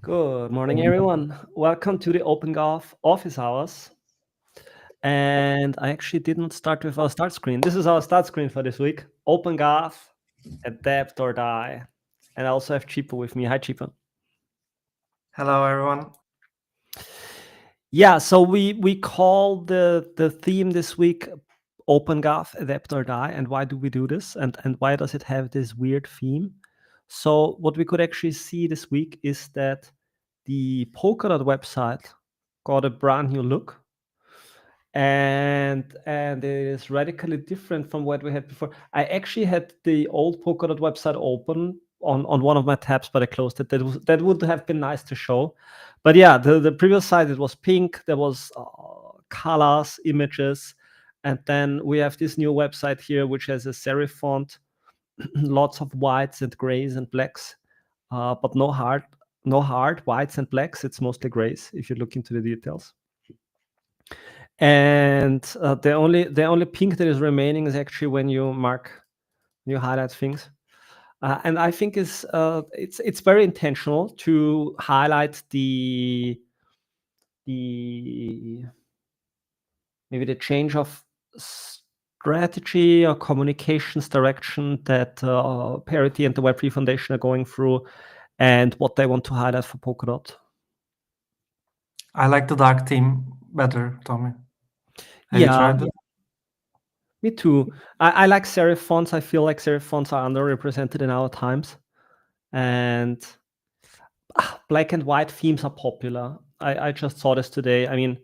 Good morning, everyone. Welcome to the OpenGov office hours. And I actually didn't start with our start screen. This is our start screen for this week. OpenGov, adapt or die. And I also have Chipo with me. Hi, Chipo. Hello, everyone. Yeah, so we call the theme this week OpenGov, adapt or die. And why do we do this? And why does it have this weird theme? So what we could actually see this week is that the Polkadot website got a brand new look, and it is radically different from what we had before. I actually had the old Polkadot website open on one of my tabs, but I closed it. That would have been nice to show. But yeah, the previous site, it was pink. There was colors, images, and then we have this new website here, which has a serif font, lots of whites and grays and blacks, but no hard whites and blacks. It's mostly grays if you look into the details. And the only pink that is remaining is actually when you highlight things. And I think it's very intentional to highlight the maybe the change of strategy or communications direction that Parity and the Web3 Foundation are going through, and what they want to highlight for Polkadot. I like the dark theme better, Tommy. Have you tried it? Me too. I like serif fonts. I feel like serif fonts are underrepresented in our times. And black and white themes are popular. I just saw this today. I mean,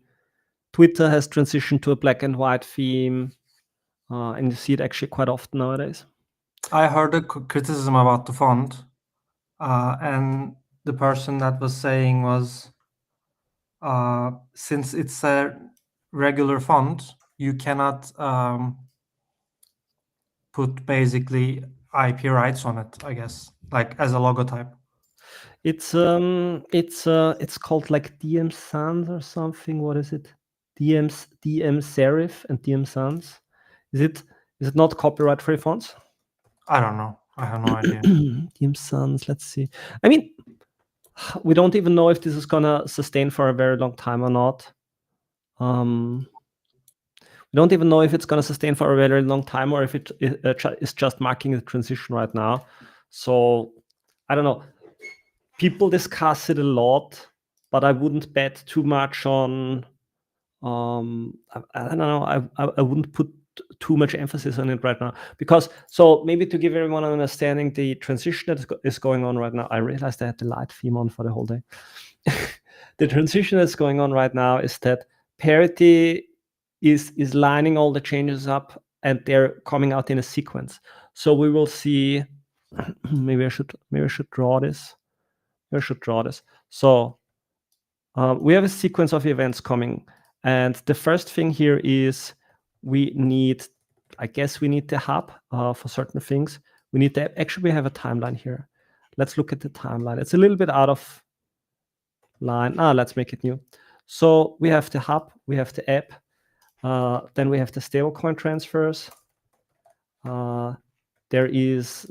Twitter has transitioned to a black and white theme, and you see it actually quite often nowadays. I heard a criticism about the font, and the person that was saying was, since it's a regular font, you cannot put basically IP rights on it, I guess, like as a logotype. It's called like DM Sans or something. What is it? DM Serif and DM Sans. Is it not copyright free fonts? I don't know. I have no idea. DM Sans. Let's see. I mean, we don't even know if this is gonna sustain for a very long time or not. We don't even know if it's gonna sustain for a very long time or if it is just marking a transition right now. So I don't know. People discuss it a lot, but I wouldn't bet too much on. I don't know. I wouldn't put too much emphasis on it right now, because so maybe to give everyone an understanding, the transition that is going on right now. I realized I had the light theme on for the whole day. The transition that's going on right now is that Parity is lining all the changes up, and they're coming out in a sequence. So we will see. Maybe I should draw this. So we have a sequence of events coming, and the first thing here is we need the hub for certain things. We have a timeline here. Let's look at the timeline. It's a little bit out of line. Let's make it new. So we have the hub, we have the app, then we have the stablecoin transfers. There is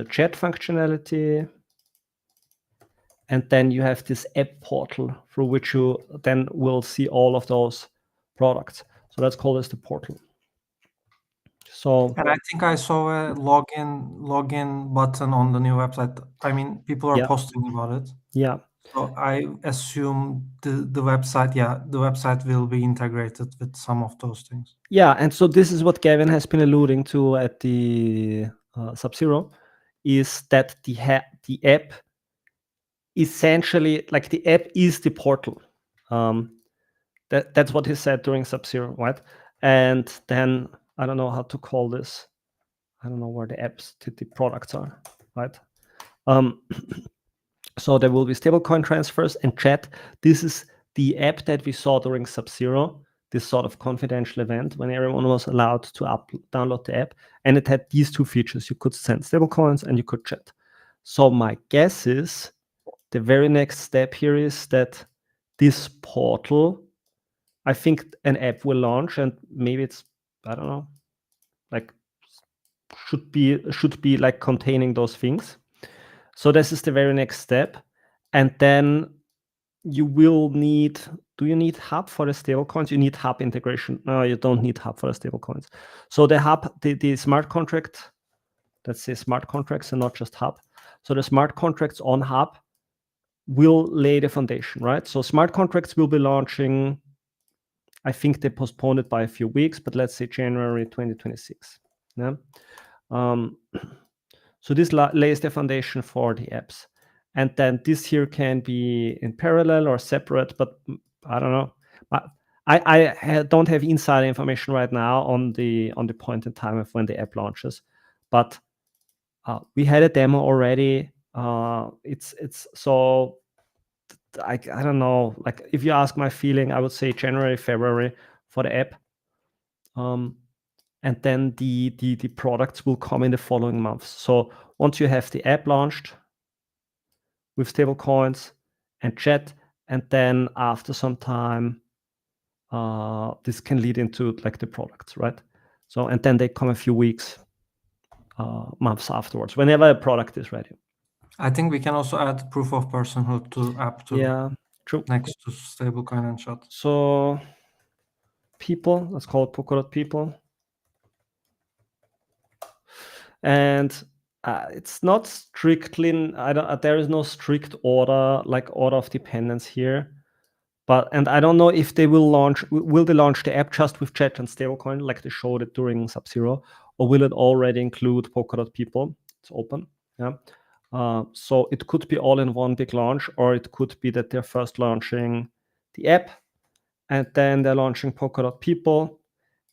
chat functionality. And then you have this app portal through which you then will see all of those products. So let's call this the portal. So, and I think I saw a login button on the new website. I mean, people are posting about it. Yeah. So I assume the website will be integrated with some of those things. Yeah, and so this is what Gavin has been alluding to at the Sub-Zero, is that the app essentially, like the app is the portal. That's what he said during Sub-Zero, right? And then I don't know how to call this. I don't know where the products are, right? So there will be stablecoin transfers and chat. This is the app that we saw during Sub-Zero, this sort of confidential event when everyone was allowed to download the app. And it had these two features. You could send stablecoins and you could chat. So my guess is the very next step here is that this portal, I think an app will launch, and maybe it's, I don't know, like should be like containing those things. So this is the very next step. And then you will need, do you need Hub for the stablecoins? You need Hub integration. No, you don't need Hub for the stablecoins. So the Hub, the smart contract, let's say smart contracts and not just Hub. So the smart contracts on Hub will lay the foundation, right? So smart contracts will be launching, I think they postponed it by a few weeks, but let's say January 2026. Yeah. So this lays the foundation for the apps. And then this here can be in parallel or separate, but I don't know. I don't have inside information right now on the point in time of when the app launches, but we had a demo already. It's so I don't know. Like if you ask my feeling, I would say January, February for the app. And then the products will come in the following months. So once you have the app launched with stablecoins and chat, and then after some time, this can lead into like the products, right? So and then they come a few weeks, months afterwards, whenever a product is ready. I think we can also add proof of personhood to app too. Yeah, true. Next to stablecoin and chat. So people, let's call it Polkadot people. And it's not strictly, there is no strict order, like order of dependence here. And I don't know if they will they launch the app just with chat and stablecoin, like they showed it during Sub-Zero, or will it already include Polkadot people? It's open. Yeah. So it could be all in one big launch, or it could be that they're first launching the app, and then they're launching Polkadot people,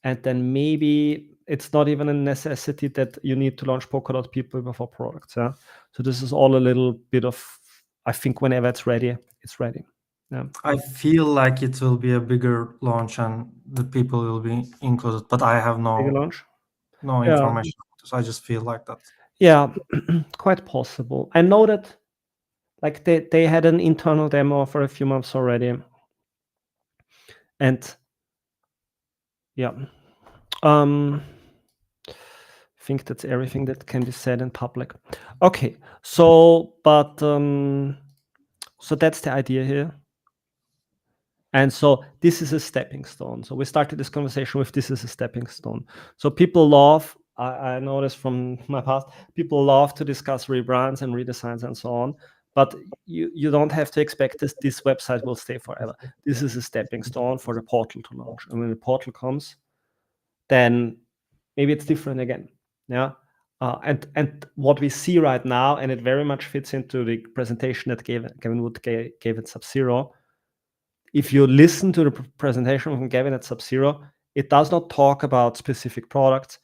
and then maybe it's not even a necessity that you need to launch Polkadot people before products. Yeah. So this is all a little bit of, I think whenever it's ready, it's ready. Yeah. I feel like it will be a bigger launch and the people will be included, but I have Bigger no launch. information. So I just feel like that. Yeah, quite possible. I know that like they had an internal demo for a few months already. And yeah. I think that's everything that can be said in public. Okay, so but so that's the idea here. And so this is a stepping stone. So we started this conversation with this is a stepping stone. So people love, I noticed from my past, people love to discuss rebrands and redesigns and so on. But you don't have to expect this website will stay forever. This is a stepping stone for the portal to launch. And when the portal comes, then maybe it's different again. Yeah. And what we see right now, and it very much fits into the presentation that Gavin Wood gave at Sub-Zero. If you listen to the presentation from Gavin at Sub-Zero, it does not talk about specific products.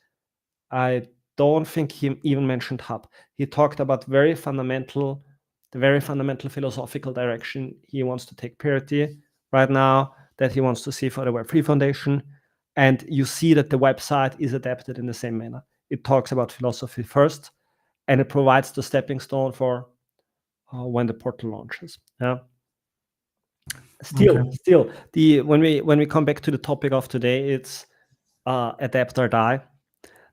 I don't think he even mentioned Hub. He talked about the very fundamental philosophical direction he wants to take Parity right now, that he wants to see for the Web3 Foundation. And you see that the website is adapted in the same manner. It talks about philosophy first, and it provides the stepping stone for when the portal launches. Yeah. Still, when we come back to the topic of today, it's adapt or die.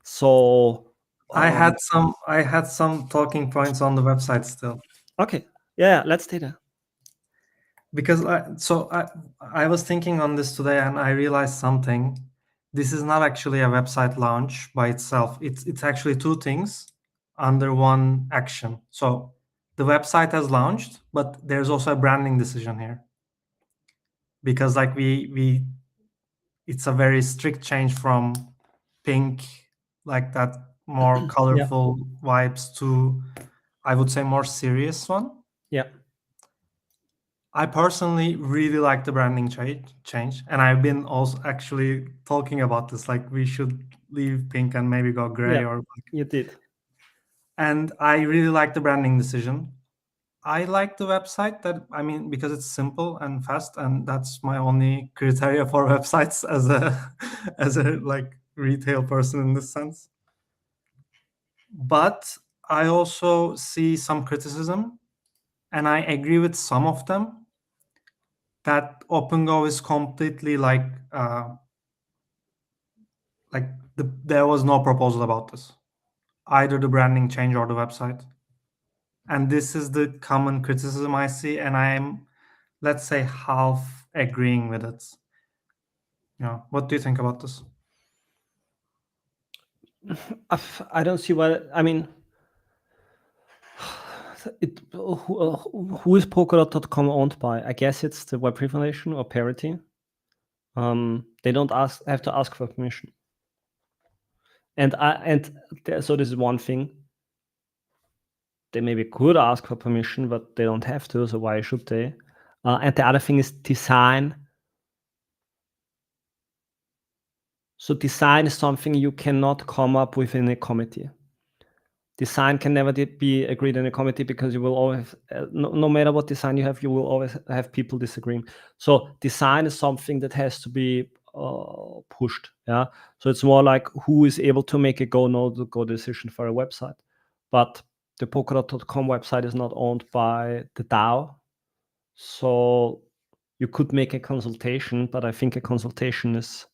So I had some talking points on the website still. Okay, yeah, let's do that. Because I was thinking on this today and I realized something. This is not actually a website launch by itself. It's actually two things under one action. So the website has launched, but there's also a branding decision here. Because like we it's a very strict change from pink, like that more colorful vibes, to I would say more serious one. Yeah. I personally really like the branding change, and I've been also actually talking about this, like we should leave pink and maybe go gray or black. You did. And I really like the branding decision. I like the website because it's simple and fast, and that's my only criteria for websites as a as a like retail person in this sense. But I also see some criticism, and I agree with some of them, that OpenGov is completely there was no proposal about this, either the branding change or the website. And this is the common criticism I see, and I'm, let's say, half agreeing with it. Yeah. What do you think about this? I don't see why. I mean, who is Polkadot.com owned by? I guess it's the Web3 Foundation or Parity. They don't have to ask for permission. And so this is one thing. They maybe could ask for permission, but they don't have to. So why should they? And the other thing is design. So design is something you cannot come up with in a committee. Design can never be agreed in a committee because you will always, no matter what design you have, you will always have people disagreeing. So design is something that has to be pushed. Yeah. So it's more like who is able to make a go no go decision for a website. But the Polkadot.com website is not owned by the DAO. So you could make a consultation, but I think a consultation is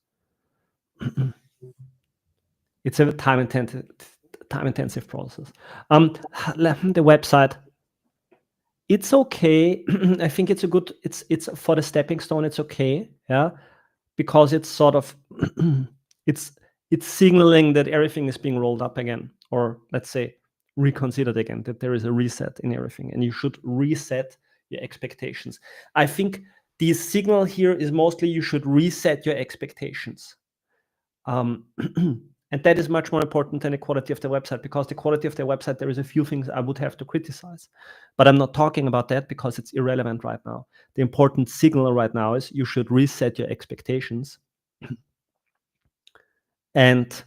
it's a time intensive process. The website, it's okay. I think it's a good, it's for the stepping stone, it's okay. Yeah. Because it's sort of, it's signaling that everything is being rolled up again, or let's say reconsidered again, that there is a reset in everything and you should reset your expectations. I think the signal here is mostly you should reset your expectations. And that is much more important than the quality of the website, because the quality of the website, there is a few things I would have to criticize. But I'm not talking about that because it's irrelevant right now. The important signal right now is you should reset your expectations. And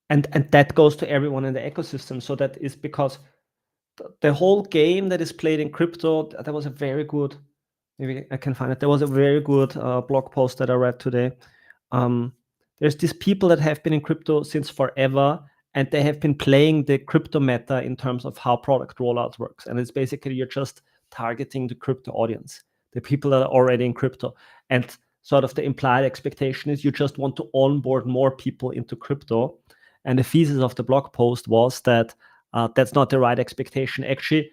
that goes to everyone in the ecosystem. So that is because the whole game that is played in crypto, there was a very good, maybe I can find it, there was a very good blog post that I read today. There's these people that have been in crypto since forever, and they have been playing the crypto meta in terms of how product rollout works. And it's basically you're just targeting the crypto audience, the people that are already in crypto. And sort of the implied expectation is you just want to onboard more people into crypto. And the thesis of the blog post was that that's not the right expectation. Actually,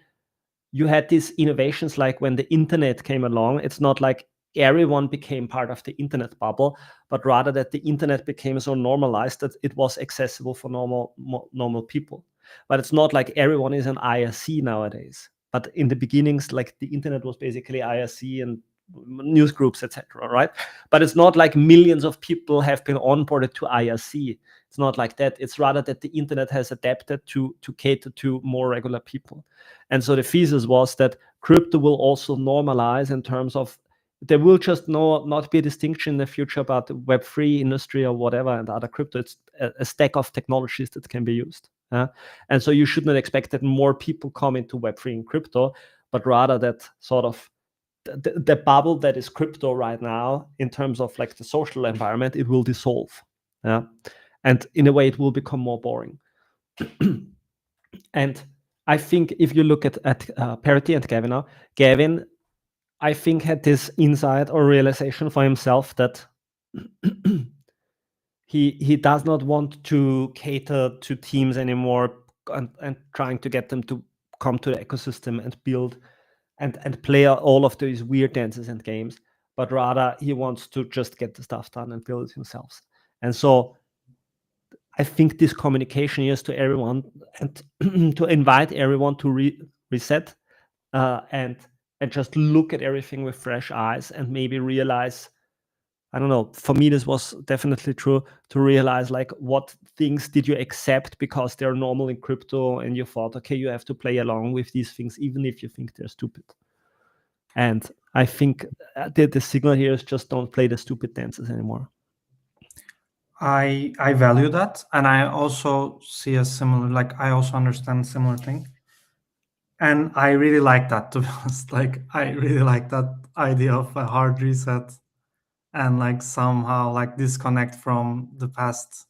you had these innovations like when the internet came along. It's not like everyone became part of the internet bubble, but rather that the internet became so normalized that it was accessible for normal people. But it's not like everyone is an IRC nowadays. But in the beginnings, like the internet was basically IRC and news groups, etc. Right? But it's not like millions of people have been onboarded to IRC. It's not like that. It's rather that the internet has adapted to cater to more regular people. And so the thesis was that crypto will also normalize in terms of there will just not be a distinction in the future about the Web3 industry or whatever and other crypto. It's a stack of technologies that can be used. And so you should not expect that more people come into Web3 and crypto, but rather that sort of the bubble that is crypto right now in terms of like the social environment, it will dissolve. And in a way, it will become more boring. And I think if you look at Parity and Gavin now, Gavin, I think, had this insight or realization for himself that he does not want to cater to teams anymore and trying to get them to come to the ecosystem and build and play all of these weird dances and games, but rather he wants to just get the stuff done and build it himself. And so I think this communication is to everyone and to invite everyone to reset and just look at everything with fresh eyes and maybe realize, I don't know, for me this was definitely true, to realize like what things did you accept because they're normal in crypto and you thought, okay, you have to play along with these things even if you think they're stupid. And I think the signal here is just don't play the stupid dances anymore. I value that, and I also see a similar, like I also understand similar thing, and I really like that, to be honest. Like I really like that idea of a hard reset and like somehow like disconnect from the past,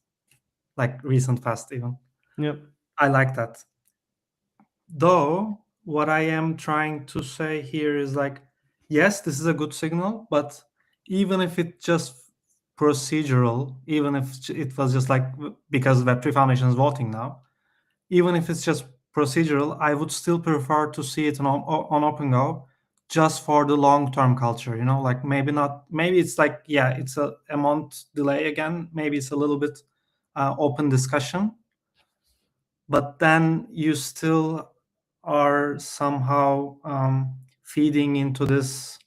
like recent past even. Yeah. I like that. Though what I am trying to say here is like, yes, this is a good signal, but even if it just procedural, even if it was just like because Web3 Foundation is voting now, even if it's just procedural, I would still prefer to see it on OpenGov just for the long-term culture, like maybe it's like, yeah, it's a month delay again, maybe it's a little bit open discussion, but then you still are somehow feeding into this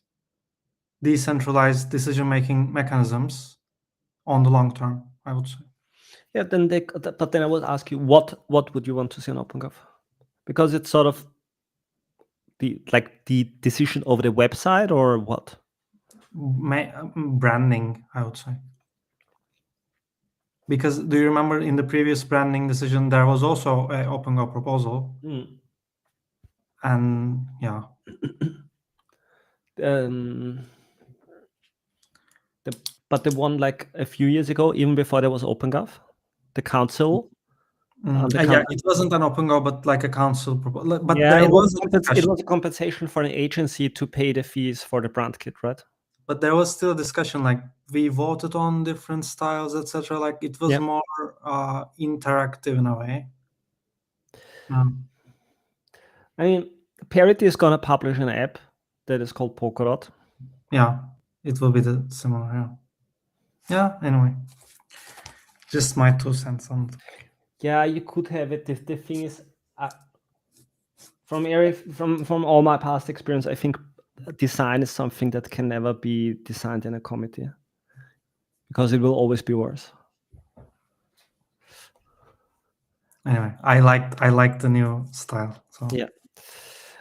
decentralized decision-making mechanisms on the long term, I would say. Yeah, but then I would ask you, what would you want to see on OpenGov? Because it's sort of the decision over the website, or what? Branding, I would say. Because do you remember in the previous branding decision, there was also an OpenGov proposal? And yeah. But the one like a few years ago, even before there was OpenGov, the council. Yeah, it wasn't an OpenGov, but like a council proposal. But Yeah, there it was a compensation for an agency to pay the fees for the brand kit, right? But there was still a discussion, like we voted on different styles, etc. Like it was more interactive in a way. I mean, Parity is gonna publish an app that is called Polkadot. Yeah, it will be the similar. Yeah. Anyway, just my 2 cents on it. Yeah, you could have it. The thing is, from all my past experience, I think design is something that can never be designed in a committee, because it will always be worse. Anyway, I like the new style. So yeah,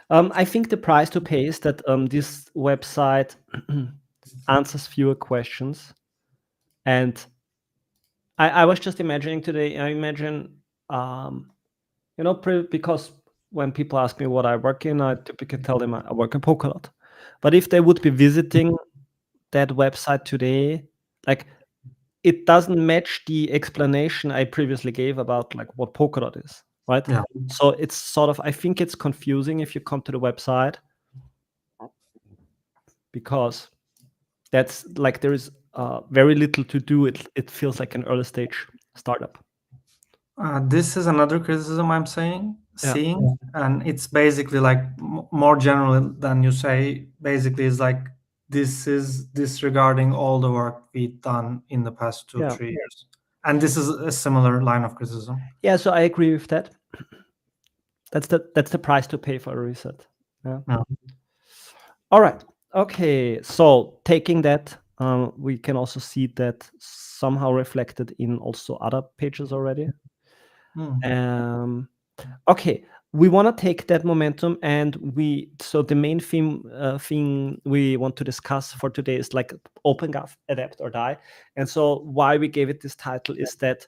I think the price to pay is that this website answers fewer questions, and I was just imagining today. I imagine, because when people ask me what I work in, I typically tell them I work in Polkadot. But if they would be visiting that website today, like, it doesn't match the explanation I previously gave about like what Polkadot is, right? Yeah. So it's sort of, I think it's confusing if you come to the website, because that's like there is very little to do. It feels like an early stage startup. This is another criticism I'm seeing, Yeah. and it's basically like more general than you say. Basically, is like this is disregarding all the work we've done in the past 2-3 years, and this is a similar line of criticism. Yeah, so I agree with that. That's the price to pay for a reset. Yeah. All right. Okay. So taking that, we can also see that somehow reflected in also other pages already. Okay, we want to take that momentum, and so the main thing we want to discuss for today is like OpenGov, adapt or die. And so why we gave it this title is that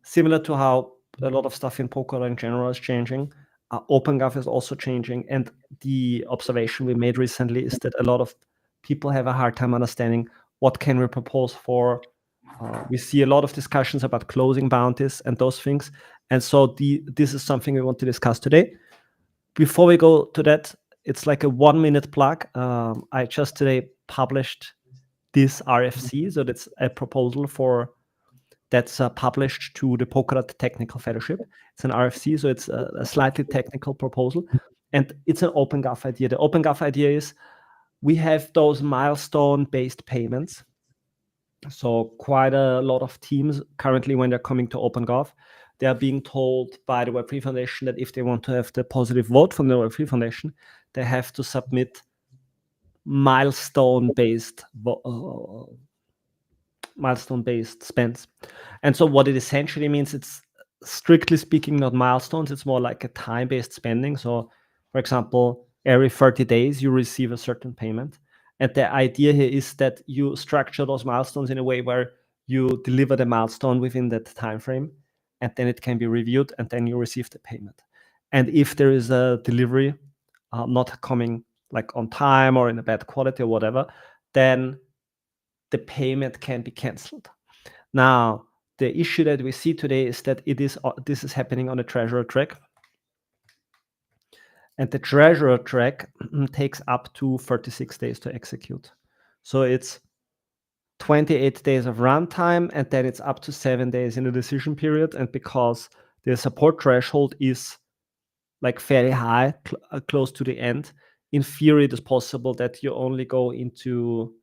similar to how a lot of stuff in Polkadot in general is changing, OpenGov is also changing. And the observation we made recently is that a lot of people have a hard time understanding what can we propose for. We see a lot of discussions about closing bounties and those things. And so this is something we want to discuss today. Before we go to that, it's like a 1-minute plug. I just today published this RFC. So that's a proposal that's published to the Polkadot Technical Fellowship. It's an RFC, so it's a slightly technical proposal. And it's an OpenGov idea. The OpenGov idea is we have those milestone-based payments. So quite a lot of teams currently, when they're coming to OpenGov, they are being told by the Web3 Foundation that if they want to have the positive vote from the Web3 Foundation, they have to submit milestone-based spends. And so what it essentially means, it's strictly speaking not milestones, it's more like a time-based spending. So for example, every 30 days you receive a certain payment. And the idea here is that you structure those milestones in a way where you deliver the milestone within that time frame, and then it can be reviewed, and then you receive the payment. And if there is a delivery not coming like on time or in a bad quality or whatever, then the payment can be canceled. Now, the issue that we see today is that this is happening on a treasurer track. And the treasurer track takes up to 36 days to execute. So it's 28 days of runtime, and then it's up to 7 days in the decision period. And because the support threshold is like very high, close to the end, in theory, it is possible that you only go into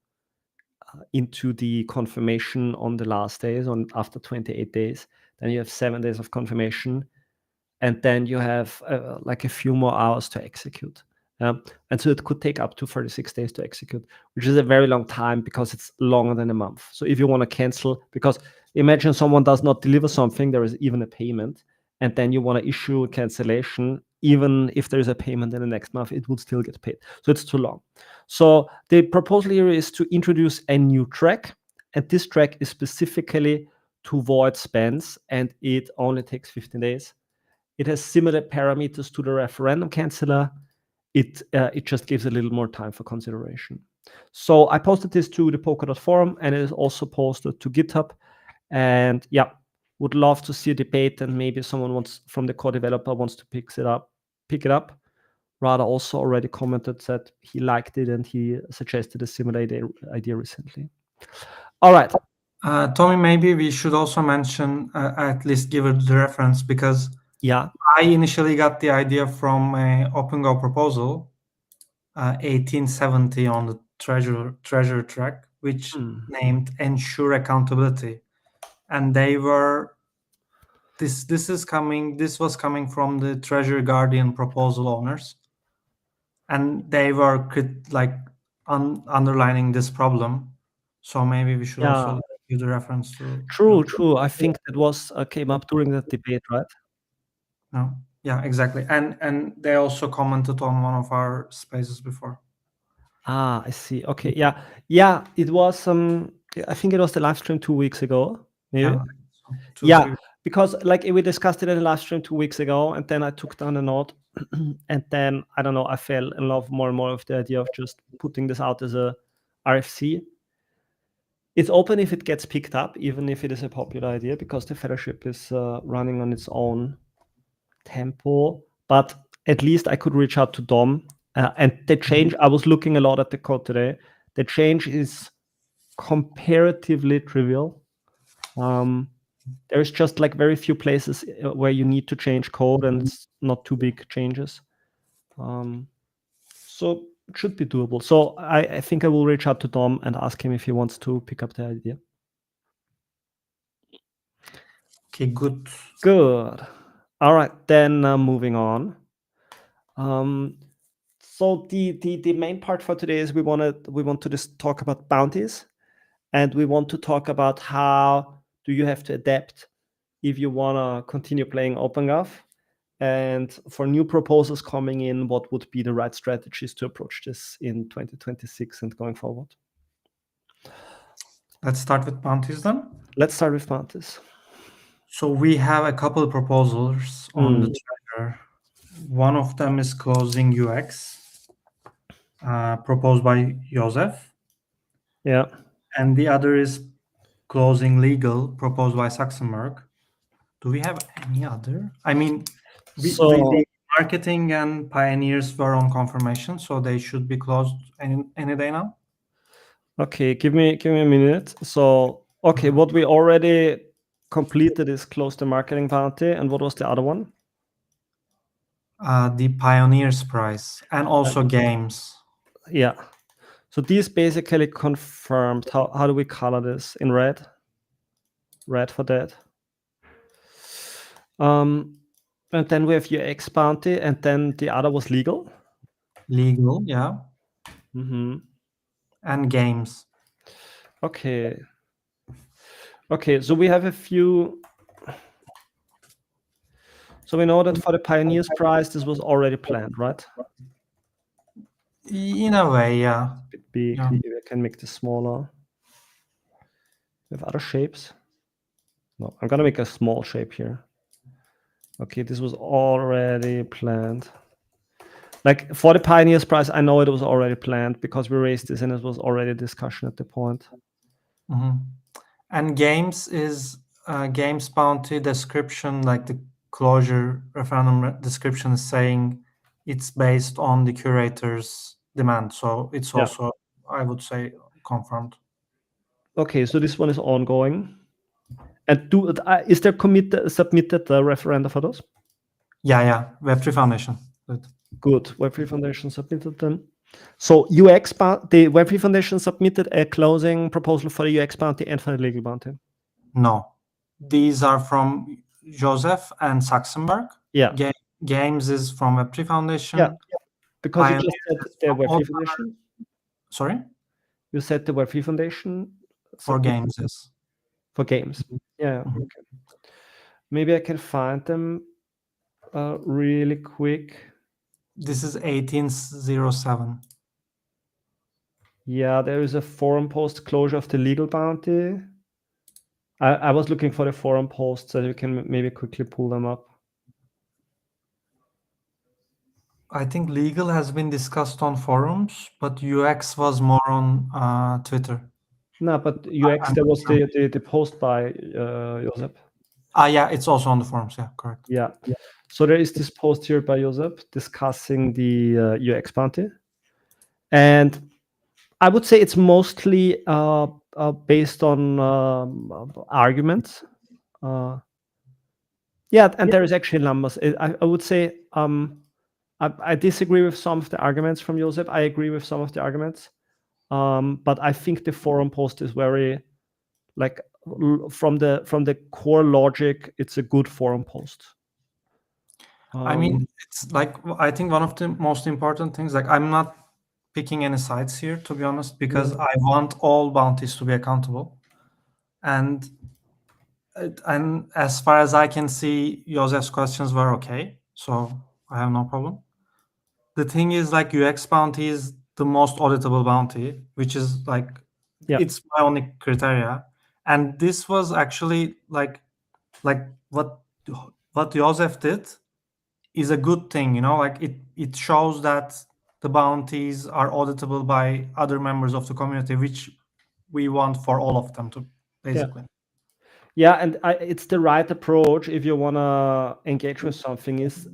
the confirmation on the last days, after 28 days. Then you have 7 days of confirmation, and then you have like a few more hours to execute. And so it could take up to 36 days to execute, which is a very long time because it's longer than a month. So if you want to cancel, because imagine someone does not deliver something, there is even a payment, and then you want to issue a cancellation, even if there is a payment in the next month, it would still get paid. So it's too long. So the proposal here is to introduce a new track, and this track is specifically to avoid spends, and it only takes 15 days. It has similar parameters to the referendum canceller. It just gives a little more time for consideration. So I posted this to the Polkadot forum, and it is also posted to GitHub. And yeah, would love to see a debate, and maybe someone from the core developer wants to pick it up. Rada also already commented that he liked it and he suggested a similar idea recently. All right. Tommy, maybe we should also mention, at least give it the reference, because yeah, I initially got the idea from a OpenGov proposal, 1870 on the treasure track, which named Ensure Accountability, and they were this was coming from the Treasury Guardian proposal owners, and they were underlining this problem. So maybe we should also give the reference to. True. I think that came up during that debate, right? No. Yeah, exactly. And they also commented on one of our spaces before. I see. Okay. Yeah. It was I think it was the live stream 2 weeks ago. Maybe. Yeah. Because like we discussed it in the live stream 2 weeks ago, and then I took down a note, and then I don't know, I fell in love more and more with the idea of just putting this out as a RFC. It's open if it gets picked up, even if it is a popular idea, because the fellowship is running on its own tempo. But at least I could reach out to Dom. And the change, I was looking a lot at the code today. The change is comparatively trivial. There's just like very few places where you need to change code, and it's not too big changes. So it should be doable. So I think I will reach out to Dom and ask him if he wants to pick up the idea. Okay, good. All right, then moving on. So the main part for today is we want to just talk about bounties, and we want to talk about how do you have to adapt if you want to continue playing OpenGov, and for new proposals coming in, what would be the right strategies to approach this in 2026 and going forward. Let's start with bounties then. Let's start with bounties. So we have a couple of proposals on the treasure. One of them is closing UX, proposed by Joseph. Yeah. And the other is closing legal, proposed by Saxenberg. Do we have any other? I mean, the marketing and pioneers were on confirmation, so they should be closed any day now. Okay, give me a minute. So, okay, what we already completed is close the marketing bounty, and what was the other one? The pioneers prize and also games. Yeah. So these basically confirmed. How do we color this? In red? Red for that. And then we have your X bounty, and then the other was legal. Legal, yeah. And games. Okay. So we have a few. So we know that for the Pioneers Prize, this was already planned, right? In a way, yeah. It's a bit big. Yeah. Maybe I can make this smaller. We have other shapes. No, I'm gonna make a small shape here. Okay, this was already planned. Like for the Pioneers Prize, I know it was already planned because we raised this and it was already a discussion at the point. And games is games bounty description, like the closure referendum description is saying it's based on the curator's demand. So it's also, I would say, confirmed. Okay, so this one is ongoing. And is there submitted referenda for those? Yeah. Web3 Foundation. Good. Web3 Foundation submitted them. So the Web3 Foundation submitted a closing proposal for the UX bounty and for the legal bounty. No, these are from Joseph and Saxenberg. Yeah. Games is from Web3 Foundation. Yeah. Because you just said the Web3 Foundation. Sorry? You said the Web3 Foundation for games is. For games. Yeah. Mhm. Okay. Maybe I can find them really quick. This is 1807. Yeah, there is a forum post closure of the legal bounty. I was looking for the forum posts so we can maybe quickly pull them up. I think legal has been discussed on forums, but UX was more on Twitter. No, but UX, there was the post by Josep. Yeah, it's also on the forums. Yeah, correct. Yeah. So there is this post here by Josep discussing the UX bounty. And I would say it's mostly based on arguments. Yeah, and there is actually numbers. I would say I disagree with some of the arguments from Josep. I agree with some of the arguments. But I think the forum post is very, like, from the core logic, it's a good forum post. I mean, it's like, I think one of the most important things, like, I'm not picking any sides here, to be honest, because I want all bounties to be accountable. And as far as I can see, Josef's questions were okay, so I have no problem. The thing is, like, UX bounty is the most auditable bounty, which is like, it's my only criteria. And this was actually like what Josef did is a good thing, you know, like it shows that the bounties are auditable by other members of the community, which we want for all of them to basically. Yeah, and it's the right approach if you want to engage with something. Is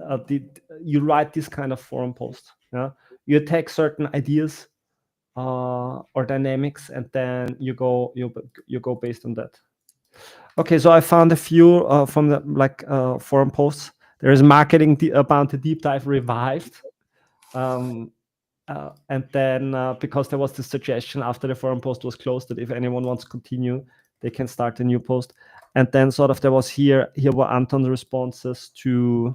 you write this kind of forum post? Yeah, you take certain ideas or dynamics, and then you go based on that. Okay, so I found a few from the forum posts. There is marketing about the deep dive revived. And then because there was this suggestion after the forum post was closed that if anyone wants to continue, they can start a new post. And then sort of there was here were Anton's responses to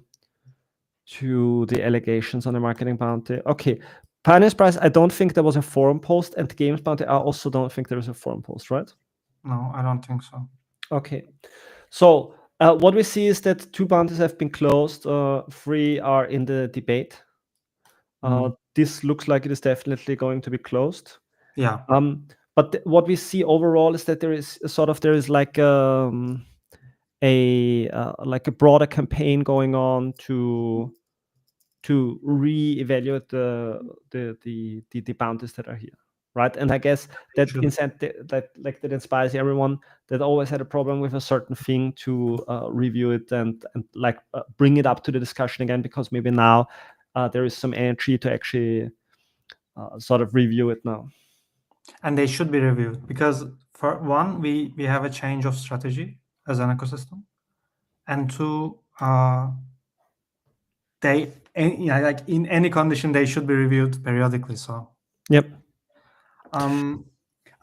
the allegations on the marketing bounty. Okay, Pioneer's Prize, I don't think there was a forum post, and Games Bounty, I also don't think there is a forum post, right? No, I don't think so. Okay, so what we see is that 2 bounties have been closed, 3 are in the debate. This looks like it is definitely going to be closed. Yeah. But what we see overall is that there is like a broader campaign going on to re-evaluate the bounties that are here, right? And I guess that that inspires everyone that always had a problem with a certain thing to review it and bring it up to the discussion again, because maybe now there is some energy to actually sort of review it now. And they should be reviewed because, for one, we have a change of strategy as an ecosystem, and 2, they like in any condition they should be reviewed periodically. So yep. I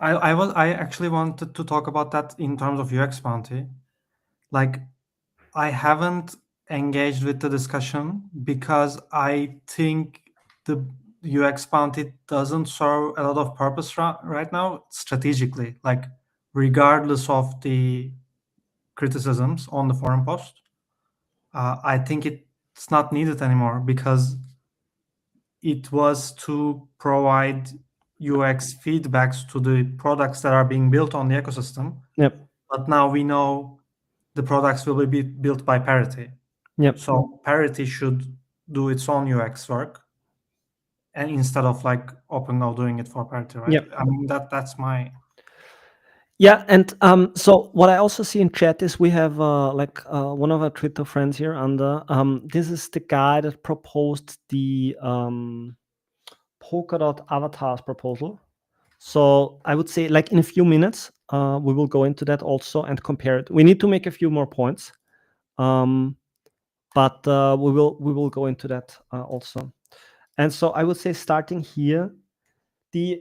actually wanted to talk about that in terms of UX bounty. Like, I haven't engaged with the discussion because I think the UX bounty doesn't serve a lot of purpose right now strategically, like regardless of the criticisms on the forum post. I think it's not needed anymore because it was to provide UX feedbacks to the products that are being built on the ecosystem. Yep. But now we know the products will be built by Parity. Yep. So Parity should do its own UX work, and instead of like OpenGov doing it for Parity, right? Yep. I mean, that's my. Yeah, and so what I also see in chat is we have one of our Twitter friends here, this is the guy that proposed the Polkadot avatars proposal. So I would say, like, in a few minutes, we will go into that also and compare it. We need to make a few more points, but we will go into that also. And so I would say, starting here, the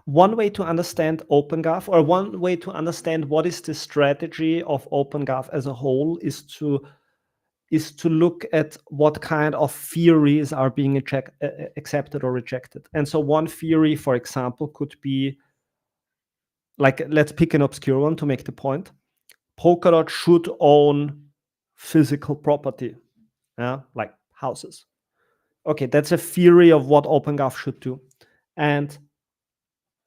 one way to understand OpenGov, or one way to understand what is the strategy of OpenGov as a whole, is to look at what kind of theories are being accepted or rejected. And so one theory, for example, could be, like, let's pick an obscure one to make the point. Polkadot should own physical property, like houses. Okay, that's a theory of what OpenGov should do. And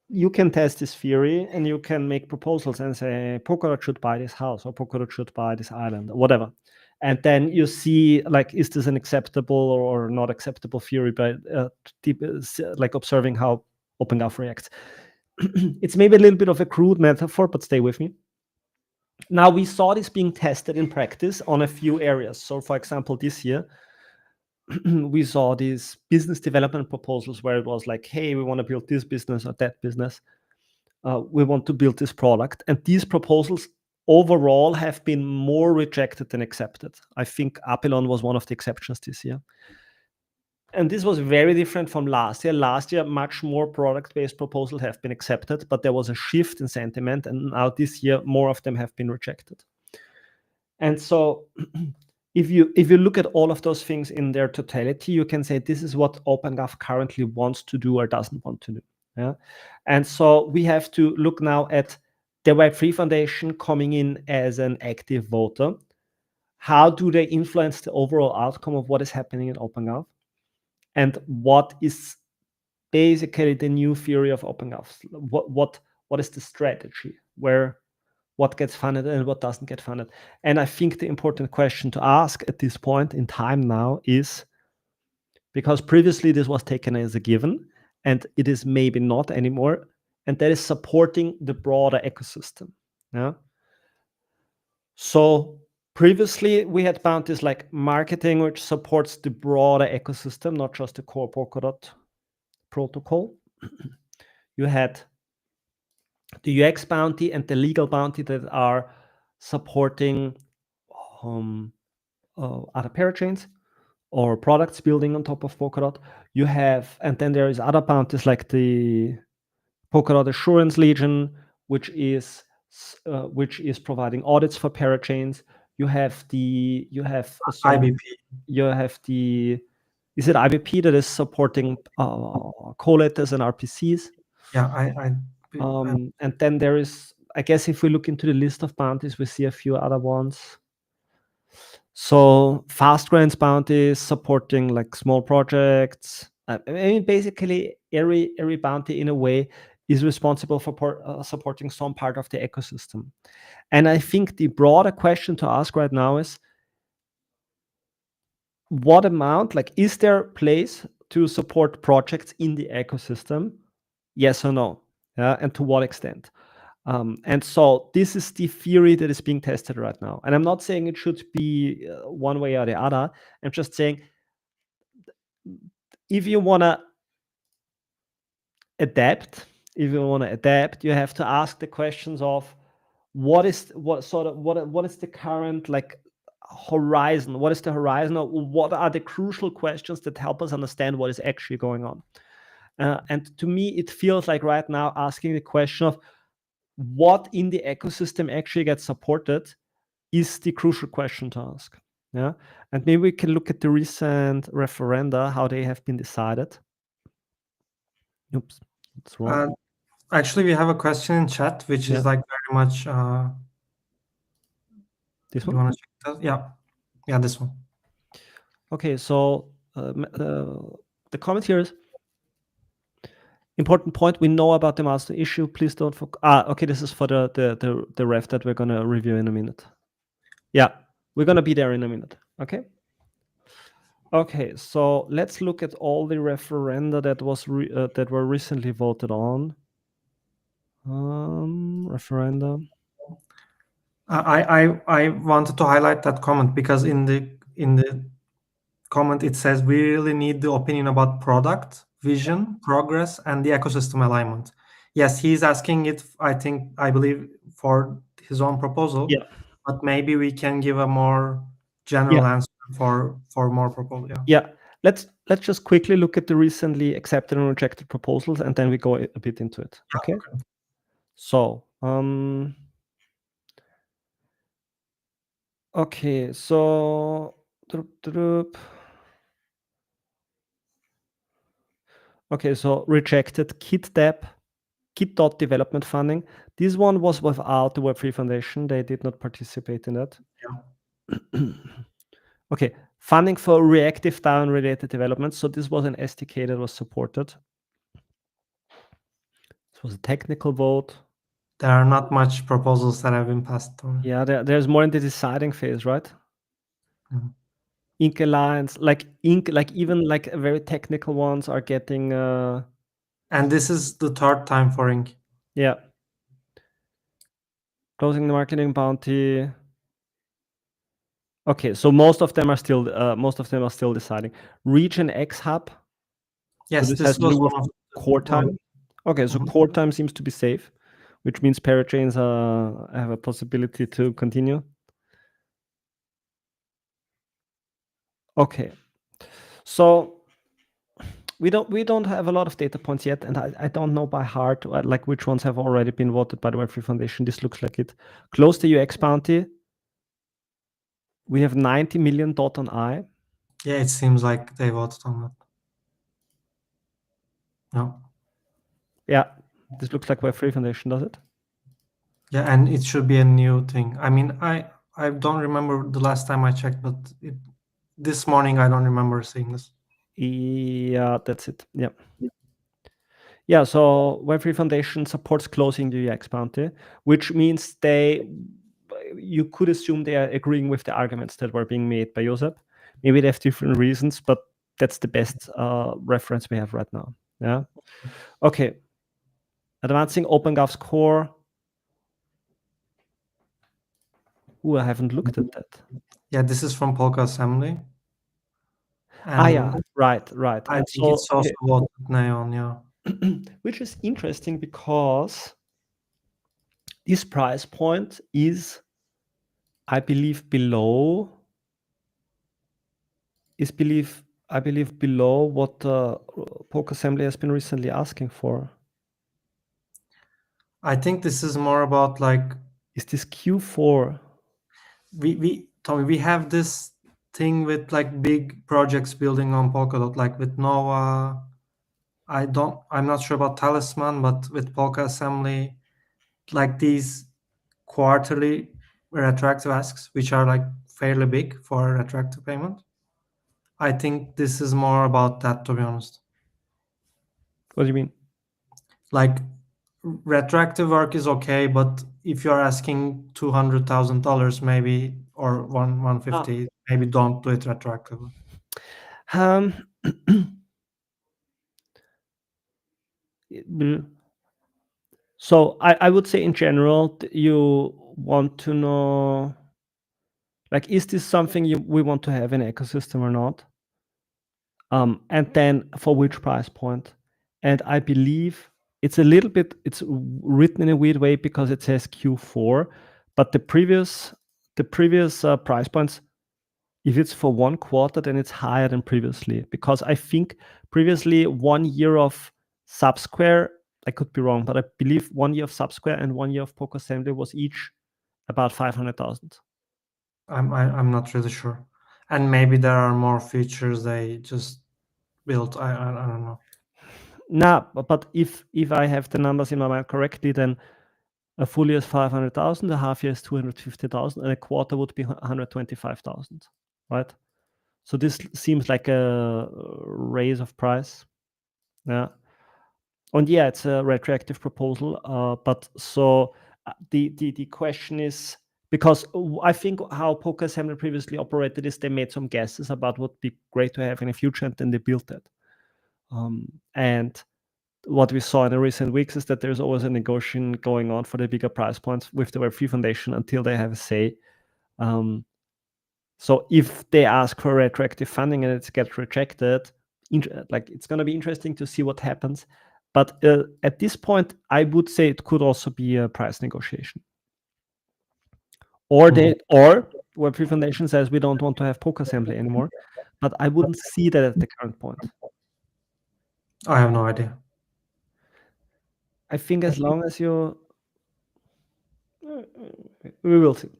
you can test this theory and you can make proposals and say, Polkadot should buy this house, or Polkadot should buy this island, or whatever. And then you see, like, is this an acceptable or not acceptable theory by like observing how OpenGov reacts. It's maybe a little bit of a crude metaphor, but stay with me. Now, we saw this being tested in practice on a few areas. So, for example, this year, we saw these business development proposals where it was like, hey, we want to build this business or that business. We want to build this product. And these proposals overall have been more rejected than accepted. I think Apelon was one of the exceptions this year. And this was very different from last year. Last year, much more product-based proposals have been accepted, but there was a shift in sentiment. And now this year, more of them have been rejected. And so if you look at all of those things in their totality, you can say this is what OpenGov currently wants to do or doesn't want to do. Yeah? And so we have to look now at the Web3 Foundation coming in as an active voter. How do they influence the overall outcome of what is happening in OpenGov? And what is basically the new theory of OpenGov? What is the strategy? What gets funded and what doesn't get funded? And I think the important question to ask at this point in time now is, because previously this was taken as a given, and it is maybe not anymore, and that is supporting the broader ecosystem. Yeah. So previously we had bounties like marketing, which supports the broader ecosystem, not just the core Polkadot protocol. You had the UX bounty and the legal bounty that are supporting other parachains or products building on top of Polkadot. You have, and then there is other bounties like the Polkadot Assurance Legion, which is providing audits for parachains. You have IBP. You have the, is it IBP that is supporting collates and RPCs? Yeah, and then there is, I guess, if we look into the list of bounties, we see a few other ones. So fast grants bounties supporting like small projects. I mean, basically every bounty in a way is responsible for supporting some part of the ecosystem. And I think the broader question to ask right now is, what amount, like, is there place to support projects in the ecosystem? Yes or no? Yeah, and to what extent? And so this is the theory that is being tested right now. And I'm not saying it should be one way or the other. I'm just saying, if you want to adapt, you have to ask the questions of what is the current, like, horizon? What is the horizon? Or what are the crucial questions that help us understand what is actually going on? And to me, it feels like right now asking the question of what in the ecosystem actually gets supported is the crucial question to ask. Yeah, and maybe we can look at the recent referenda, how they have been decided. Oops, that's wrong. Actually, we have a question in chat, which is like very much. This You one? want to check that? Yeah, this one. Okay, so the comment here is, important point, we know about the master issue. Please don't okay, this is for the ref that we're gonna review in a minute. Yeah, we're gonna be there in a minute. Okay. Okay, so let's look at all the referenda that were recently voted on. Referendum. I wanted to highlight that comment because in the comment it says we really need the opinion about product vision, progress, and the ecosystem alignment. Yes, he's asking it, I believe, for his own proposal, Yeah. but maybe we can give a more Yeah. general answer for more proposal. Yeah. Yeah. Let's just quickly look at the recently accepted and rejected proposals, and then we go a bit into it. Yeah, Okay. okay. So, okay. So, okay. So rejected Kit development funding. This one was without the Web3 Foundation. They did not participate in that. Yeah. Okay. Funding for reactive DAO and related developments. So this was an SDK that was supported. This was a technical vote. There are not much proposals that have been passed on. Yeah, there's more in the deciding phase, right? Mhm. Ink Alliance, like even like very technical ones are getting And this is the third time for Ink. yeah. Closing the marketing bounty. Okay, so most of them are still deciding. Region X Hub. Yes, So this this has to was do with one of core time. Okay, so Mhm. core time seems to be safe, which means parachains have a possibility to continue. Okay, so we don't have a lot of data points yet, and I don't know by heart like which ones have already been voted by the Web3 Foundation. This looks like it. Close the UX bounty. We have 90 million dot on I. Yeah, it seems like they voted on that. No. Yeah, this looks like Web3 Foundation, does it? Yeah, and it should be a new thing. I mean, I don't remember the last time I checked, but this morning I don't remember seeing this. Yeah, that's it. Yeah. Yeah, so Web3 Foundation supports closing the UX bounty, which means you could assume they are agreeing with the arguments that were being made by Josep. Maybe they have different reasons, but that's the best reference we have right now. Yeah. Okay. Advancing OpenGov's core. Ooh, I haven't looked at that. Yeah, this is from Polka Assembly. Yeah, right. I And think it's also voted Neon, yeah. which is interesting because this price point is, I believe, below what Poke Assembly has been recently asking for. I think this is more about like Is this Q4? Tommy, we have this thing with like big projects building on Polkadot, like with Nova. I'm not sure about Talisman, but with Polka Assembly, like these quarterly retroactive asks, which are like fairly big for retroactive payment. I think this is more about that, to be honest. What do you mean? Like retroactive work is okay, but if you're asking $200,000 maybe, or 150, maybe don't do it retroactively. So I would say in general, you want to know, like, is this something we want to have in ecosystem or not? And then for which price point? And I believe it's written in a weird way because it says Q4, but the previous price points, if it's for 1 quarter, then it's higher than previously, because I think previously 1 year of Subsquare, I could be wrong, but I believe 1 year of Subsquare and 1 year of Poke Assembly was each about 500,000. I'm not really sure, and maybe there are more features they just built. I don't know. Nah, but if I have the numbers in my mind correctly, then a full year is 500,000, a half year is 250,000, and a quarter would be 125,000, right? So this seems like a raise of price. Yeah. And yeah, it's a retroactive proposal. But so the question is, because I think how Poker Assembly previously operated is they made some guesses about what would be great to have in the future, and then they built that. And what we saw in the recent weeks is that there's always a negotiation going on for the bigger price points with the Web3 Foundation until they have a say. So if they ask for retroactive funding and it gets rejected, it's going to be interesting to see what happens. But at this point, I would say it could also be a price negotiation. Or Web3 Foundation says we don't want to have poke assembly anymore, but I wouldn't see that at the current point. I have no idea. I think as long as you, we will see.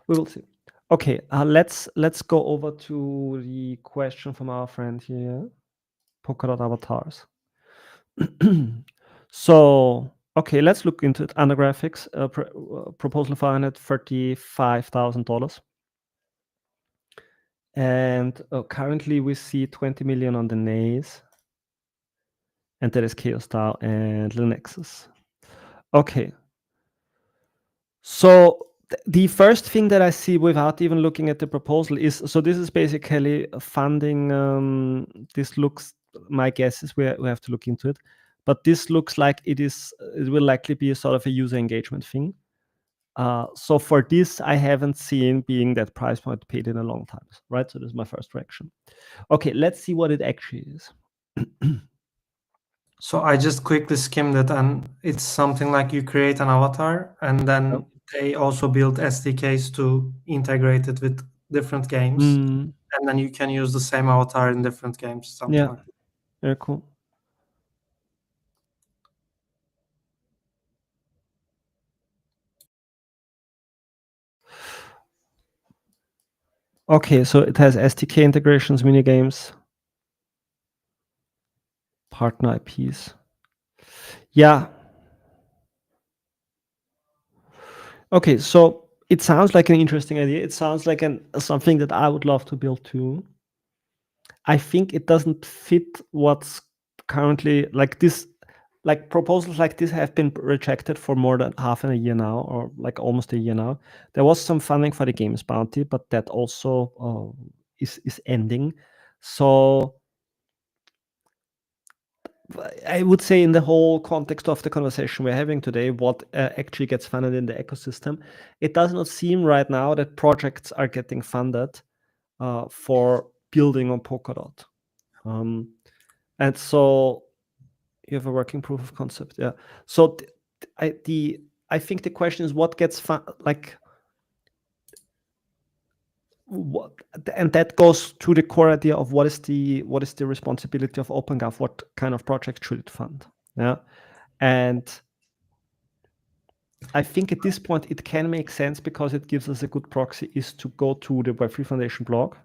We will see. Okay, let's go over to the question from our friend here, Polkadot avatars. So okay, let's look into it. Under graphics, proposal $535,000. And currently we see 20 million on the nays. And there is Chaos DAO and Linexus. Okay. So the first thing that I see without even looking at the proposal is, so this is basically funding. This looks, my guess is we have to look into it, but this looks like it will likely be a sort of a user engagement thing. So for this, I haven't seen being that price point paid in a long time, right? So this is my first reaction. Okay, let's see what it actually is. So I just quickly skimmed it, and it's something like you create an avatar, and then they also build SDKs to integrate it with different games, and then you can use the same avatar in different games. Something like that. Very cool. Okay, so it has SDK integrations, mini games, partner IPs. Yeah. Okay, so it sounds like an interesting idea. It sounds like something that I would love to build too. I think it doesn't fit what's currently like this. Like proposals like this have been rejected for more than half a year now, or like almost a year now. There was some funding for the games bounty, but that also is ending. So I would say in the whole context of the conversation we're having today, what actually gets funded in the ecosystem, it does not seem right now that projects are getting funded for building on Polkadot. And so you have a working proof of concept, yeah. So I think the question is what gets like what, and that goes to the core idea of what is the responsibility of OpenGov, what kind of project should it fund, yeah. And I think at this point it can make sense because it gives us a good proxy is to go to the Web3 Foundation blog.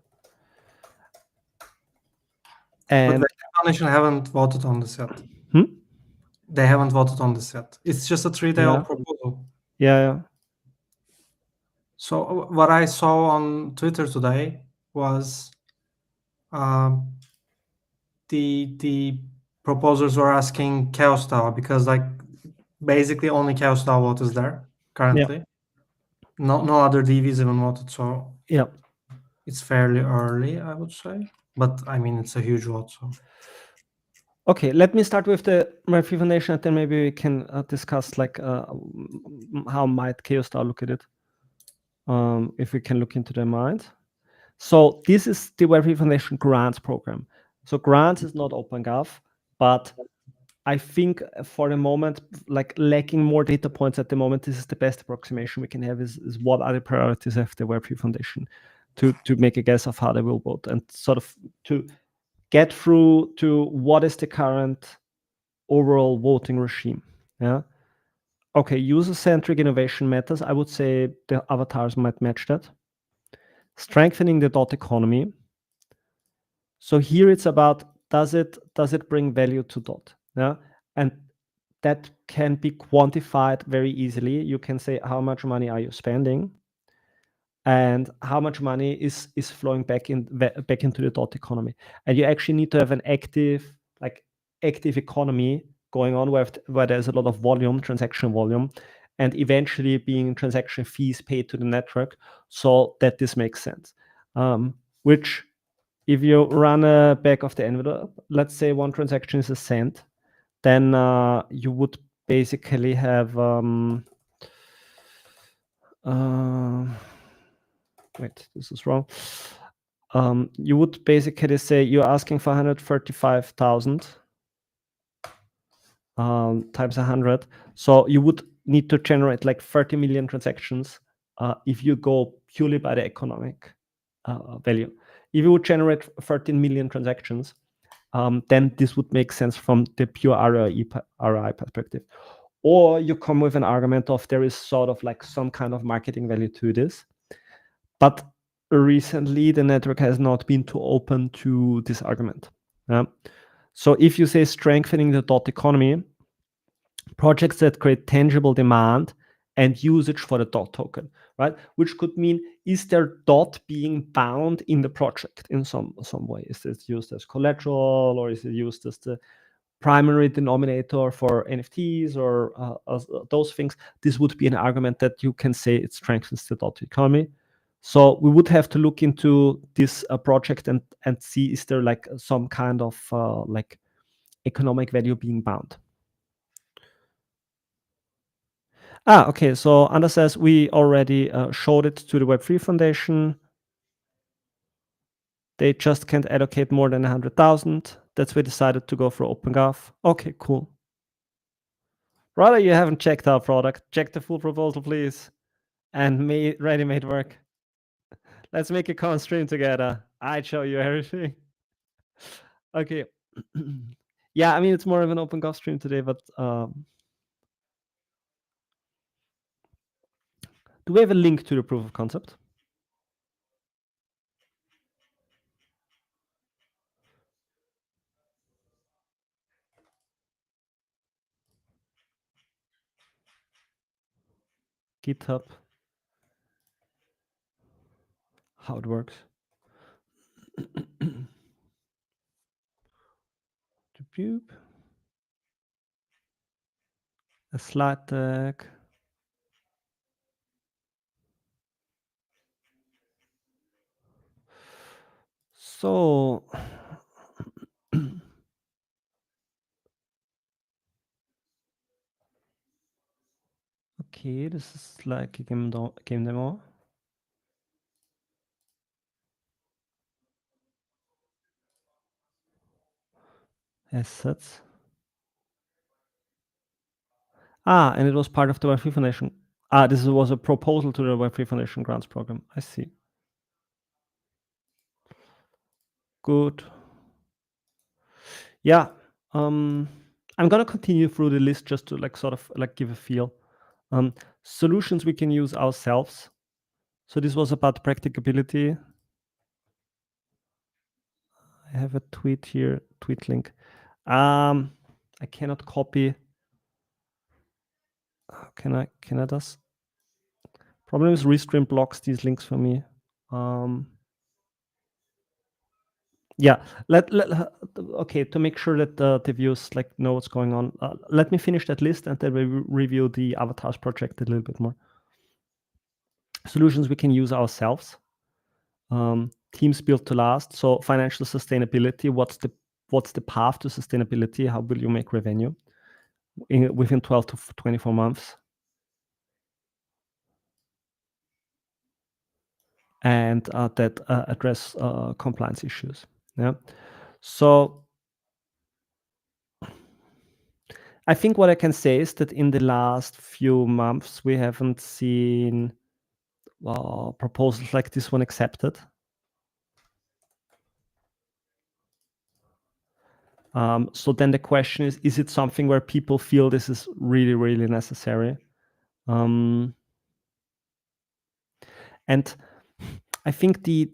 And but the Foundation haven't voted on this yet. They haven't voted on this yet. It's just a 3-day-old proposal. Yeah. So what I saw on Twitter today was the proposers were asking Chaos DAO, because like basically only Chaos DAO vote is there currently. No other DVs even voted, so it's fairly early, I would say. But I mean, it's a huge vote. So okay, let me start with the Web3 Foundation, and then maybe we can discuss like how might Chaos DAO look at it, if we can look into their mind. So this is the Web3 Foundation grants program. So grants is not OpenGov, but I think for the moment, like lacking more data points at the moment, this is the best approximation we can have is what are the priorities of the Web3 Foundation to make a guess of how they will vote, and sort of to get through to what is the current overall voting regime. Yeah. Okay, user-centric innovation matters. I would say the avatars might match that. Strengthening the dot economy. So here it's about does it bring value to dot? Yeah. And that can be quantified very easily. You can say how much money are you spending and how much money is flowing back into the dot economy. And you actually need to have an active economy going on where there's a lot of volume, transaction volume, and eventually being transaction fees paid to the network so that this makes sense. Which if you run a back of the envelope, let's say one transaction is a cent, then you would basically have wait, this is wrong. you would basically say you're asking for 135,000 times 100. So you would need to generate like 30 million transactions if you go purely by the economic value. If you would generate 13 million transactions, then this would make sense from the pure ROI perspective. Or you come with an argument of there is sort of like some kind of marketing value to this. But recently, the network has not been too open to this argument. So if you say strengthening the dot economy, projects that create tangible demand and usage for the dot token, right? Which could mean, is there dot being bound in the project in some way? Is it used as collateral, or is it used as the primary denominator for NFTs or those things? This would be an argument that you can say it strengthens the dot economy. So we would have to look into this project and see, is there like some kind of like economic value being bound? Okay, so Anders says we already showed it to the Web3 Foundation. They just can't allocate more than 100,000. That's why we decided to go for OpenGov. Okay, cool. Rather, you haven't checked our product. Check the full proposal, please. And ready-made work. Let's make a common stream together. I'd show you everything. Okay. Yeah, I mean, it's more of an OpenGov stream today, but do we have a link to the proof of concept? GitHub. How it works. A slide deck. So okay, this is like a game demo. Assets. And it was part of the Web3 Foundation. This was a proposal to the Web3 Foundation grants program. I see. Good. Yeah. I'm gonna continue through the list just to like sort of like give a feel. Solutions we can use ourselves. So this was about practicability. I have a tweet here, tweet link. I cannot copy. Can I just? Problem is Restream blocks these links for me. Yeah, okay, to make sure that the viewers like know what's going on, let me finish that list and then we review the avatars project a little bit more. Solutions we can use ourselves. Teams built to last. So financial sustainability. What's the path to sustainability? How will you make revenue within 12 to 24 months? And that address compliance issues. Yeah. So I think what I can say is that in the last few months, we haven't seen proposals like this one accepted. So then the question is it something where people feel this is really, really necessary? And I think the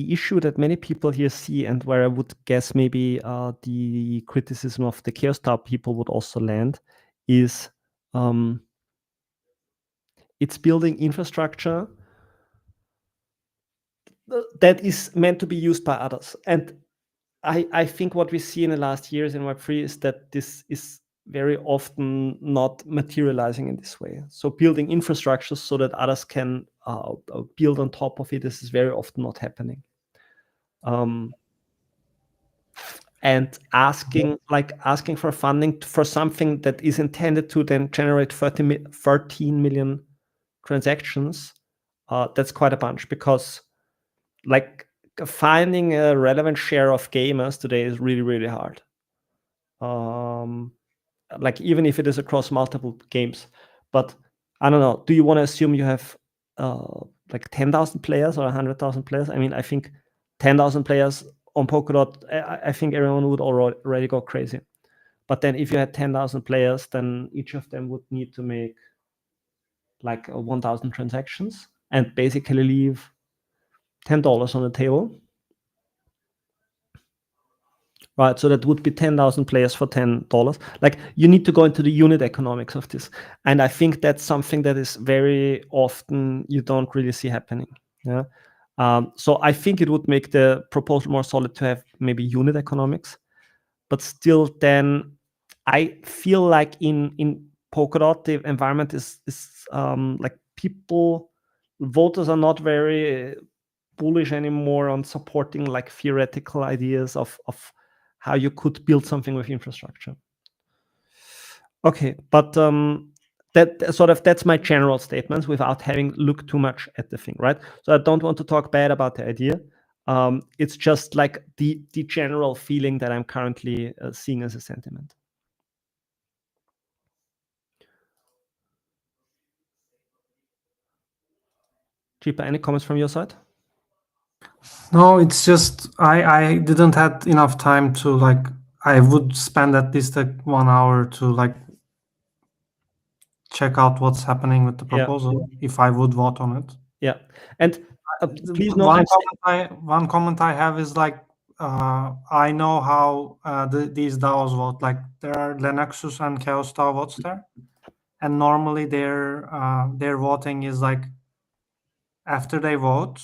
issue that many people here see, and where I would guess maybe the criticism of the Chaos people would also land, is it's building infrastructure that is meant to be used by others. And I think what we see in the last years in Web3 is that this is very often not materializing in this way. So building infrastructures so that others can build on top of it, this is very often not happening. And asking for funding for something that is intended to then generate 13 million transactions, that's quite a bunch, because like finding a relevant share of gamers today is really, really hard. Like even if it is across multiple games. But I don't know. Do you want to assume you have like 10,000 players or 100,000 players? I mean, I think 10,000 players on Polkadot, I think everyone would already go crazy. But then if you had 10,000 players, then each of them would need to make like 1,000 transactions and basically leave $10 on the table. Right, so that would be 10,000 players for $10. Like you need to go into the unit economics of this, and I think that's something that is very often you don't really see happening. Yeah, so I think it would make the proposal more solid to have maybe unit economics, but still, then I feel like in Polkadot the environment is like voters are not very bullish anymore on supporting like theoretical ideas of how you could build something with infrastructure. Okay, but that's my general statements without having looked too much at the thing, right? So I don't want to talk bad about the idea. It's just like the general feeling that I'm currently seeing as a sentiment. Jeepa, any comments from your side? No, it's just I didn't have enough time to like. I would spend at least like 1 hour to like check out what's happening with the proposal if I would vote on it. Yeah, and please note, one comment I have is like I know how these DAOs vote. Like there are Linuxus and Chaos DAO votes there, and normally their voting is like after they vote,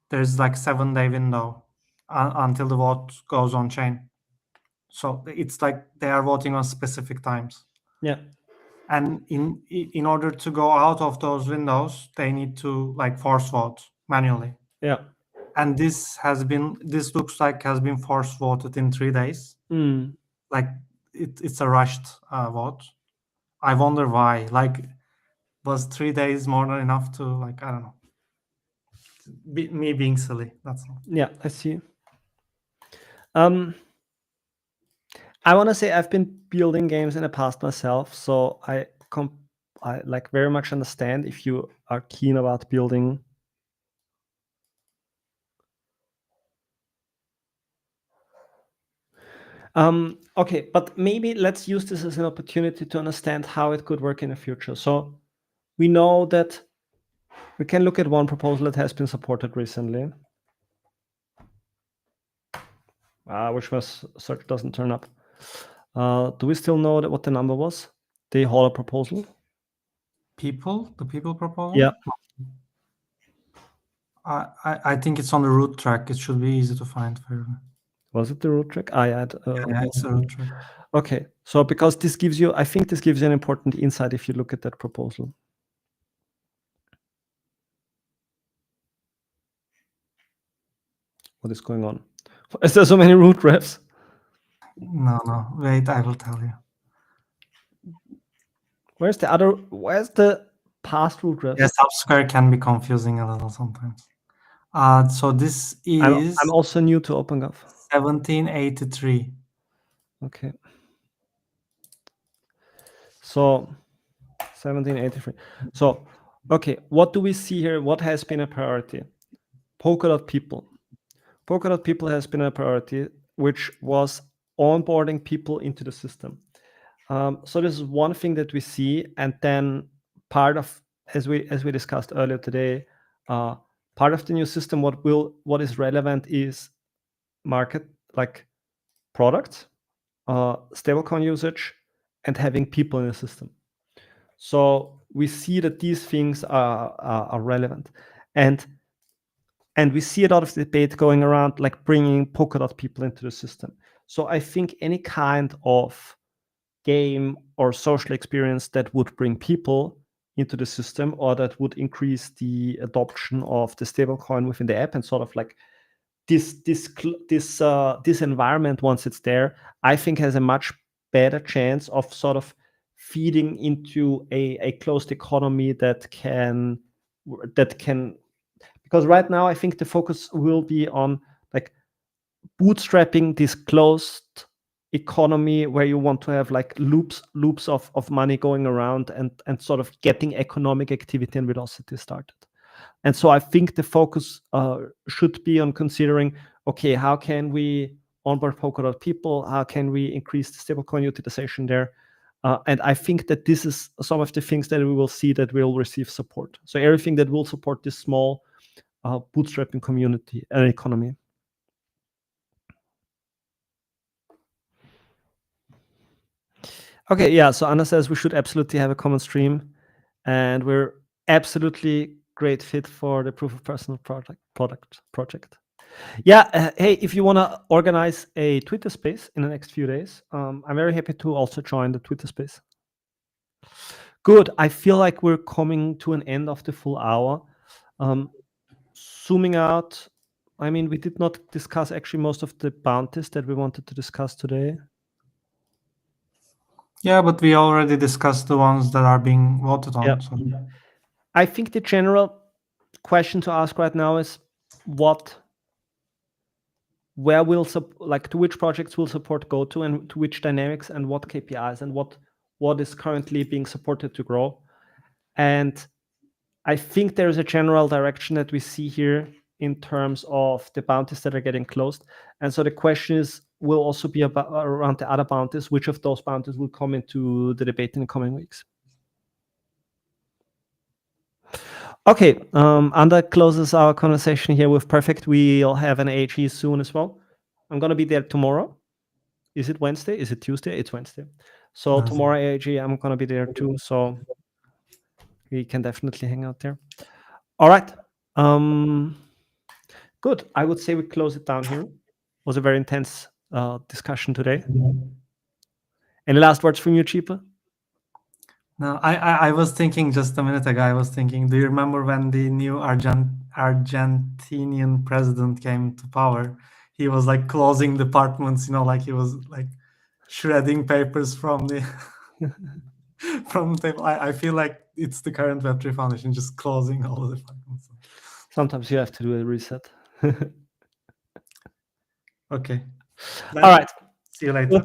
there's like 7-day window until the vote goes on chain. So it's like they are voting on specific times. Yeah. And in order to go out of those windows, they need to like force vote manually. Yeah. And this looks like has been force voted in 3 days. Like it's a rushed vote. I wonder why. Like, was 3 days more than enough to like I don't know. Me being silly. That's all. Yeah, I see. I want to say I've been building games in the past myself, so I like very much understand if you are keen about building. Okay, but maybe let's use this as an opportunity to understand how it could work in the future. So we know that we can look at one proposal that has been supported recently. Which was search doesn't turn up. Do we still know what the number was? The Holler proposal? The people proposal? Yeah. I think it's on the root track. It should be easy to find for you. Was it the root track? Yeah, it's the root track. Okay, so because I think this gives you an important insight if you look at that proposal. What is going on? Is there so many root refs? No. Wait, I will tell you. Where's the past root ref? Yeah, subsquare can be confusing a little sometimes. So this is I'm also new to OpenGov. 1783. Okay. So 1783. So okay, what do we see here? What has been a priority? Polkadot people. Polkadot people has been a priority, which was onboarding people into the system. So this is one thing that we see, and then part of, as we discussed earlier today, part of the new system, what is relevant is market like products, stablecoin usage, and having people in the system. So we see that these things are relevant, and we see a lot of debate going around, like bringing Polkadot people into the system. So I think any kind of game or social experience that would bring people into the system, or that would increase the adoption of the stablecoin within the app, and sort of like this environment, once it's there, I think has a much better chance of sort of feeding into a closed economy that can because right now I think the focus will be on like bootstrapping this closed economy where you want to have like loops of money going around and sort of getting economic activity and velocity started. And so I think the focus should be on considering, okay, how can we onboard Polkadot people? How can we increase the stablecoin utilization there? And I think that this is some of the things that we will see that will receive support. So everything that will support this small bootstrapping community and economy. Okay, yeah, so Anna says we should absolutely have a common stream, and we're absolutely great fit for the proof of personal project. Yeah, hey, if you want to organize a Twitter space in the next few days, I'm very happy to also join the Twitter space. Good. I feel like we're coming to an end of the full hour. Zooming out, I mean, we did not discuss actually most of the bounties that we wanted to discuss today. Yeah, but we already discussed the ones that are being voted on. Yeah. So. I think the general question to ask right now is where will to which projects will support go to, and to which dynamics, and what KPIs, and what is currently being supported to grow. And I think there is a general direction that we see here in terms of the bounties that are getting closed. And so the question is, will also be about around the other bounties, which of those bounties will come into the debate in the coming weeks. Okay, Ander closes our conversation here with perfect. We'll have an AG soon as well. I'm going to be there tomorrow. Is it Wednesday? Is it Tuesday? It's Wednesday. So tomorrow AG, I'm going to be there too. So we can definitely hang out there. All right. Good. I would say we close it down here. It was a very intense discussion today. Any last words from you, Chipa? No, I was thinking just a minute ago, I was thinking, do you remember when the new Argentinian president came to power? He was like closing departments, like he was like shredding papers from the from the table. I feel like it's the current Web3 Foundation just closing all the departments. Sometimes you have to do a reset. Okay. All right. See you later.